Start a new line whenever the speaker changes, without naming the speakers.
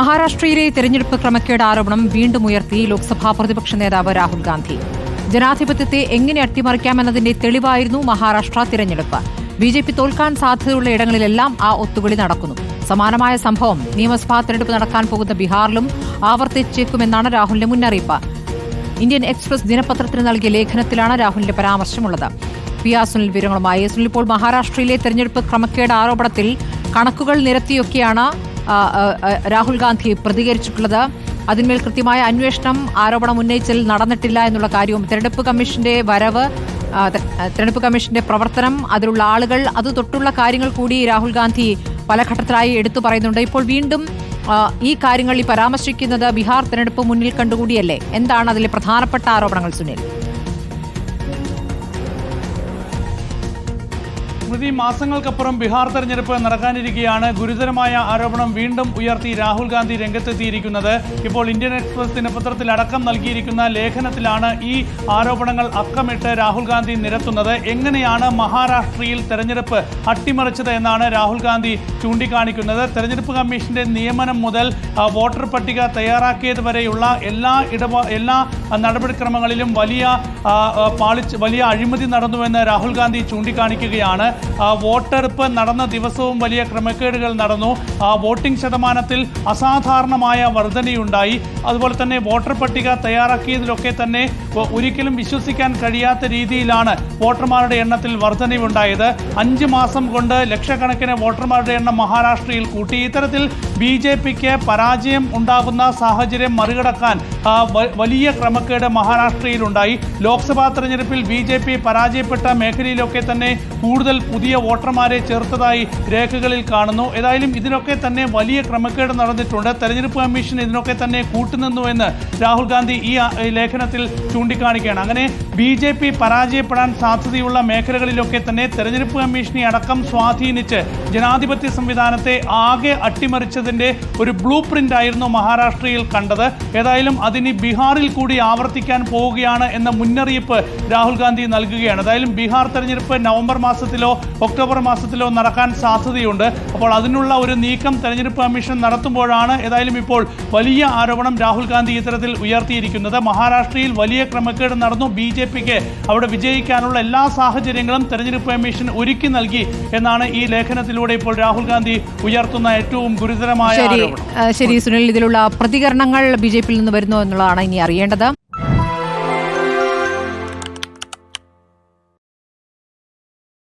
മഹാരാഷ്ട്രയിലെ തെരഞ്ഞെടുപ്പ് ക്രമക്കേട് ആരോപണം വീണ്ടും ഉയർത്തി ലോക്സഭാ പ്രതിപക്ഷ നേതാവ് രാഹുൽ ഗാന്ധി. ജനാധിപത്യത്തെ എങ്ങനെ അട്ടിമറിക്കാമെന്നതിന്റെ തെളിവായിരുന്നു മഹാരാഷ്ട്ര തിരഞ്ഞെടുപ്പ്. ബിജെപി തോൽക്കാൻ സാധ്യതയുള്ള ഇടങ്ങളിലെല്ലാം ആ ഒത്തുകളി നടക്കുന്നു. സമാനമായ സംഭവം നിയമസഭാ തെരഞ്ഞെടുപ്പ് നടക്കാൻ പോകുന്ന ബീഹാറിലും ആവർത്തിച്ചേക്കുമെന്നാണ് രാഹുലിന്റെ മുന്നറിയിപ്പ്. ഇന്ത്യൻ എക്സ്പ്രസ് ദിനപത്രത്തിന് നൽകിയ ലേഖനത്തിലാണ് രാഹുലിന്റെ പരാമർശമുള്ളത്. പി ആർ സുനിൽ വിവരങ്ങളുമായി. സുനിൽ, ഇപ്പോൾ മഹാരാഷ്ട്രയിലെ തെരഞ്ഞെടുപ്പ് ക്രമക്കേട് ആരോപണത്തിൽ കണക്കുകൾ നിരത്തിയൊക്കെയാണ് രാഹുൽ ഗാന്ധി പ്രതികരിച്ചിട്ടുള്ളത്. അതിന്മേൽ കൃത്യമായ അന്വേഷണം ആരോപണം ഉന്നയിച്ചതിൽ നടന്നിട്ടില്ല എന്നുള്ള കാര്യവും തെരഞ്ഞെടുപ്പ് കമ്മീഷന്റെ വരവ്, തെരഞ്ഞെടുപ്പ് കമ്മീഷന്റെ പ്രവർത്തനം, അതിലുള്ള ആളുകൾ, അത് തൊട്ടുള്ള കാര്യങ്ങൾ കൂടി രാഹുൽ ഗാന്ധി പല ഘട്ടത്തിലായി എടുത്തു പറയുന്നുണ്ട്. ഇപ്പോൾ വീണ്ടും ഈ കാര്യങ്ങൾ പരാമർശിക്കുന്നത് ബീഹാർ തെരഞ്ഞെടുപ്പ് മുന്നിൽ കണ്ടുകൂടിയല്ലേ? എന്താണ് അതിലെ പ്രധാനപ്പെട്ട ആരോപണങ്ങൾ, സുനിൽ?
സ്മൃതി, മാസങ്ങൾക്കപ്പുറം ബീഹാർ തെരഞ്ഞെടുപ്പ് നടക്കാനിരിക്കെയാണ് ഗുരുതരമായ ആരോപണം വീണ്ടും ഉയർത്തി രാഹുൽ ഗാന്ധി രംഗത്തെത്തിയിരിക്കുന്നത്. ഇപ്പോൾ ഇന്ത്യൻ എക്സ്പ്രസ് ദിനപത്രത്തിൽ അടക്കം നൽകിയിരിക്കുന്ന ലേഖനത്തിലാണ് ഈ ആരോപണങ്ങൾ അക്കമിട്ട് രാഹുൽ ഗാന്ധി നിരത്തുന്നത്. എങ്ങനെയാണ് മഹാരാഷ്ട്രയിൽ തെരഞ്ഞെടുപ്പ് അട്ടിമറിച്ചത് എന്നാണ് രാഹുൽ ഗാന്ധി ചൂണ്ടിക്കാണിക്കുന്നത്. തെരഞ്ഞെടുപ്പ് കമ്മീഷന്റെ നിയമനം മുതൽ വോട്ടർ പട്ടിക തയ്യാറാക്കിയത് വരെയുള്ള എല്ലാ നടപടിക്രമങ്ങളിലും വലിയ അഴിമതി നടന്നുവെന്ന് രാഹുൽ ഗാന്ധി ചൂണ്ടിക്കാണിക്കുകയാണ്. വോട്ടെടുപ്പ് നടന്ന ദിവസവും വലിയ ക്രമക്കേടുകൾ നടന്നു. വോട്ടിംഗ് ശതമാനത്തിൽ അസാധാരണമായ വർധനയുണ്ടായി. അതുപോലെ തന്നെ വോട്ടർ പട്ടിക തയ്യാറാക്കിയതിലൊക്കെ തന്നെ ഒരിക്കലും വിശ്വസിക്കാൻ കഴിയാത്ത രീതിയിലാണ് വോട്ടർമാരുടെ എണ്ണത്തിൽ വർധനയുണ്ടായത്. 5 മാസം കൊണ്ട് ലക്ഷക്കണക്കിന് വോട്ടർമാരുടെ എണ്ണം മഹാരാഷ്ട്രയിൽ കൂട്ടി. ഇത്തരത്തിൽ ബിജെപിക്ക് പരാജയം ഉണ്ടാകുന്ന സാഹചര്യം മറികടക്കാൻ വലിയ ക്രമക്കേട് മഹാരാഷ്ട്രയിലുണ്ടായി. ലോക്സഭാ തെരഞ്ഞെടുപ്പിൽ ബിജെപി പരാജയപ്പെട്ട മേഖലയിലൊക്കെ തന്നെ കൂടുതൽ പുതിയ വോട്ടർമാരെ ചേർത്തതായി രേഖകളിൽ കാണുന്നു. ഏതായാലും ഇതിനൊക്കെ തന്നെ വലിയ ക്രമക്കേട് നടന്നിട്ടുണ്ട്. തെരഞ്ഞെടുപ്പ് കമ്മീഷൻ ഇതിനൊക്കെ തന്നെ കൂട്ടുനിന്നുവെന്ന് രാഹുൽ ഗാന്ധി ഈ ലേഖനത്തിൽ ചൂണ്ടിക്കാണിക്കുകയാണ്. അങ്ങനെ ബിജെപി പരാജയപ്പെടാൻ സാധ്യതയുള്ള മേഖലകളിലൊക്കെ തന്നെ തെരഞ്ഞെടുപ്പ് കമ്മീഷനെ അടക്കം സ്വാധീനിച്ച് ജനാധിപത്യ സംവിധാനത്തെ ആകെ അട്ടിമറിച്ചതിന്റെ ഒരു ബ്ലൂ പ്രിന്റ് ആയിരുന്നു മഹാരാഷ്ട്രയിൽ കണ്ടത്. ഏതായാലും അതിനി ബീഹാറിൽ കൂടി ആവർത്തിക്കാൻ പോവുകയാണ് എന്ന മുന്നറിയിപ്പ് രാഹുൽ ഗാന്ധി നൽകുകയാണ്. ഏതായാലും ബീഹാർ തെരഞ്ഞെടുപ്പ് നവംബർ മാസത്തിലോ ഒക്ടോബർ മാസത്തിലോ നടക്കാൻ സാധ്യതയുണ്ട്. അപ്പോൾ അതിനുള്ള ഒരു നീക്കം തെരഞ്ഞെടുപ്പ് കമ്മീഷൻ നടത്തുമ്പോഴാണ് ഏതായാലും ഇപ്പോൾ വലിയ ആരോപണം രാഹുൽ ഗാന്ധി ഇത്തരത്തിൽ ഉയർത്തിയിരിക്കുന്നത്. മഹാരാഷ്ട്രയിൽ വലിയ ക്രമക്കേട് നടന്നു. ബിജെപിക്ക് അവിടെ വിജയിക്കാനുള്ള എല്ലാ സാഹചര്യങ്ങളും തെരഞ്ഞെടുപ്പ് കമ്മീഷൻ ഒരുക്കി നൽകി എന്നാണ് ഈ ലേഖനത്തിലൂടെ ഇപ്പോൾ രാഹുൽ ഗാന്ധി ഉയർത്തുന്ന ഏറ്റവും ഗുരുതരമായ ആരോപണം.
ശരി സുനിൽ, ഇതിലുള്ള പ്രതികരണങ്ങൾ ബിജെപിയിൽ നിന്ന് വരുന്നു എന്നുള്ളതാണ് ഇനി അറിയേണ്ടത്.